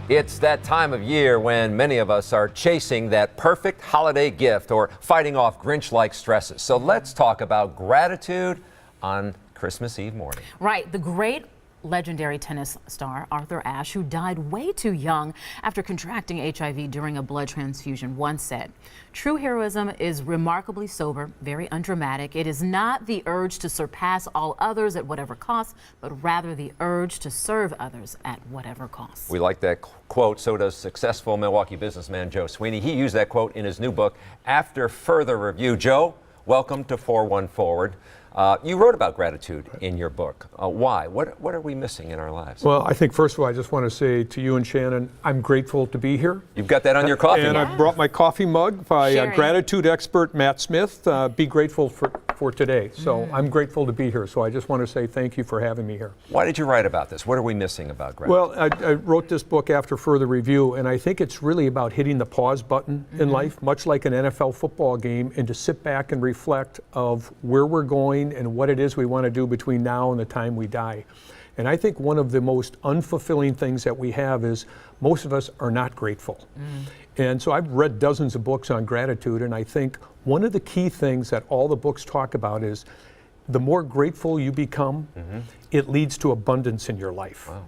It's that time of year when many of us are chasing that perfect holiday gift or fighting off Grinch-like stresses. So let's talk about gratitude on Christmas Eve morning. Right. The great legendary tennis star Arthur Ashe, who died way too young after contracting HIV during a blood transfusion, once said, "True heroism is remarkably sober, very undramatic. It is not the urge to surpass all others at whatever cost, but rather the urge to serve others at whatever cost." We like that quote. So does successful Milwaukee businessman Joe Sweeny. He used that quote in his new book, After Further Review. Joe, welcome to 4-1 Forward. You wrote about gratitude in your book. Why? What are we missing in our lives? Well, I think first of all, I just want to say to you and Shannon, I'm grateful to be here. You've got that on your coffee and mug. I brought my coffee mug by gratitude expert Matt Smith. Be grateful for today. So I'm grateful to be here. So I just want to say thank you for having me here. Why did you write about this? What are we missing about gratitude? Well, I wrote this book after further review, and I think it's really about hitting the pause button in life, much like an NFL football game, and to sit back and reflect of where we're going and what it is we want to do between now and the time we die. And I think one of the most unfulfilling things that we have is most of us are not grateful. And so I've read dozens of books on gratitude, and I think one of the key things that all the books talk about is the more grateful you become, it leads to abundance in your life. Wow.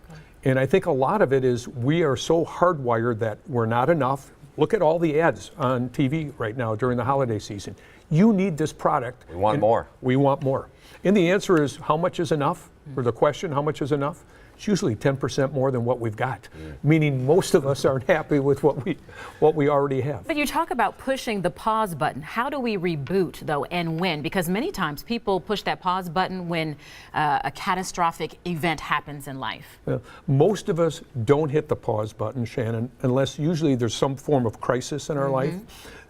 And I think a lot of it is we are so hardwired that we're not enough. Look at all the ads on TV right now during the holiday season. You need this product. We want more. We want more. And the answer is, how much is enough? Or the question, how much is enough? It's usually 10% more than what we've got, meaning most of us aren't happy with what we already have. But you talk about pushing the pause button. How do we reboot, though, and when? Because many times people push that pause button when a catastrophic event happens in life. Most of us don't hit the pause button, Shannon, unless usually there's some form of crisis in our life.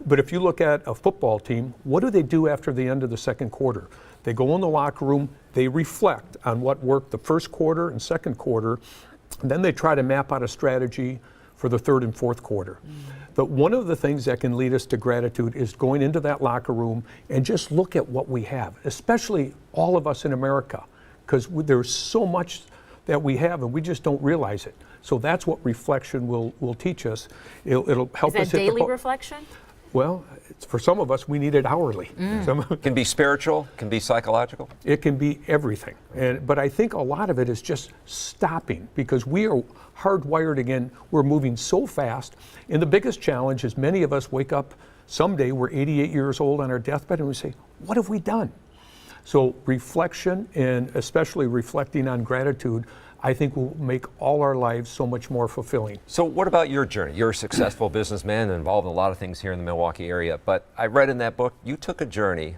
But if you look at a football team, what do they do after the end of the second quarter? They go in the locker room, they reflect on what worked the first quarter and second quarter, and then they try to map out a strategy for the third and fourth quarter. But one of the things that can lead us to gratitude is going into that locker room and just look at what we have, especially all of us in America, because there's so much that we have and we just don't realize it. So that's what reflection will teach us. It'll help us. Is that daily reflection? Well, for some of us, we need it hourly. It can be spiritual, can be psychological. It can be everything. But I think a lot of it is just stopping, because we are hardwired again. We're moving so fast. And the biggest challenge is many of us wake up someday, we're 88 years old on our deathbed, and we say, what have we done? So reflection, and especially reflecting on gratitude, I think will make all our lives so much more fulfilling. So what about your journey? You're a successful businessman involved in a lot of things here in the Milwaukee area, but I read in that book you took a journey,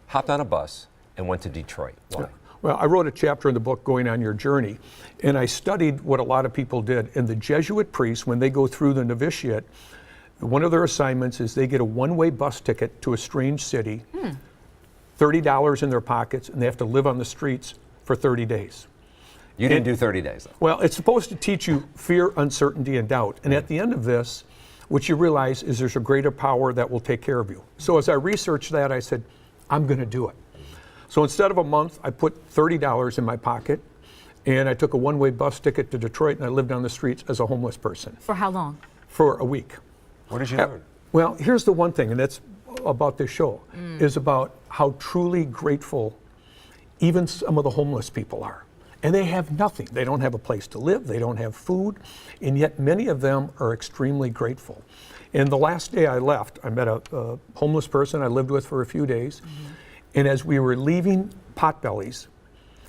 hopped on a bus, and went to Detroit. Why? Well, I wrote a chapter in the book, Going on Your Journey, and I studied what a lot of people did. And the Jesuit priests, when they go through the novitiate, one of their assignments is they get a one-way bus ticket to a strange city, $30 in their pockets, and they have to live on the streets for 30 days. You didn't do 30 days, though. Well, it's supposed to teach you fear, uncertainty, and doubt. And at the end of this, what you realize is there's a greater power that will take care of you. So as I researched that, I said, I'm going to do it. So instead of a month, I put $30 in my pocket, and I took a one-way bus ticket to Detroit, and I lived on the streets as a homeless person. For how long? For a week. What did you learn? Well, here's the one thing, and that's about this show, is about how truly grateful even some of the homeless people are. And they have nothing. They don't have a place to live. They don't have food. And yet many of them are extremely grateful. And the last day I left, I met a homeless person I lived with for a few days. And as we were leaving Potbelly's,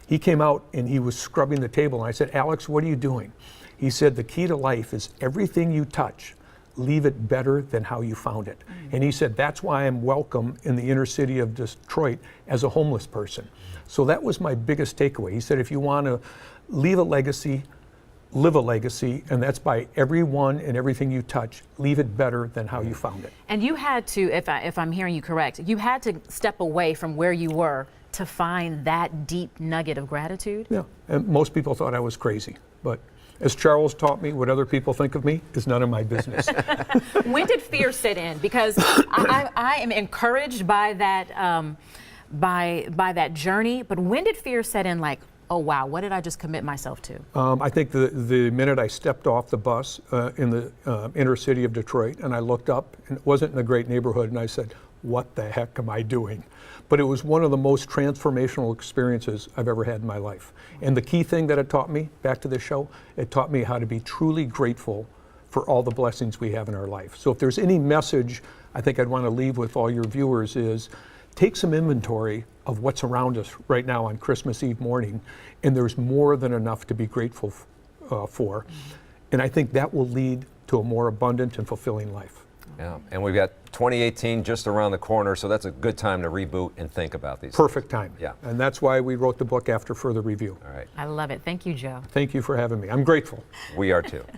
he came out and he was scrubbing the table. And I said, Alex, what are you doing? He said, the key to life is everything you touch, leave it better than how you found it. And he said, that's why I'm welcome in the inner city of Detroit as a homeless person. So that was my biggest takeaway. He said, if you want to leave a legacy, live a legacy, and that's by everyone and everything you touch, leave it better than how you found it. And you had to, if I'm hearing you correct, you had to step away from where you were to find that deep nugget of gratitude? Yeah, and most people thought I was crazy, but as Charles taught me, what other people think of me is none of my business. When did fear set in? Because I am encouraged by that by that journey, but when did fear set in, like, oh wow, what did I just commit myself to? I think the minute I stepped off the bus in the inner city of Detroit and I looked up, and it wasn't in a great neighborhood, and I said, what the heck am I doing? But it was one of the most transformational experiences I've ever had in my life. And the key thing that it taught me, back to this show, it taught me how to be truly grateful for all the blessings we have in our life. So if there's any message I think I'd want to leave with all your viewers is, take some inventory of what's around us right now on Christmas Eve morning, and there's more than enough to be grateful for. And I think that will lead to a more abundant and fulfilling life. Yeah, and we've got 2018 just around the corner, so that's a good time to reboot and think about these Perfect time. Yeah. And that's why we wrote the book after further review. All right. I love it. Thank you, Joe. Thank you for having me. I'm grateful. We are too. Thank you.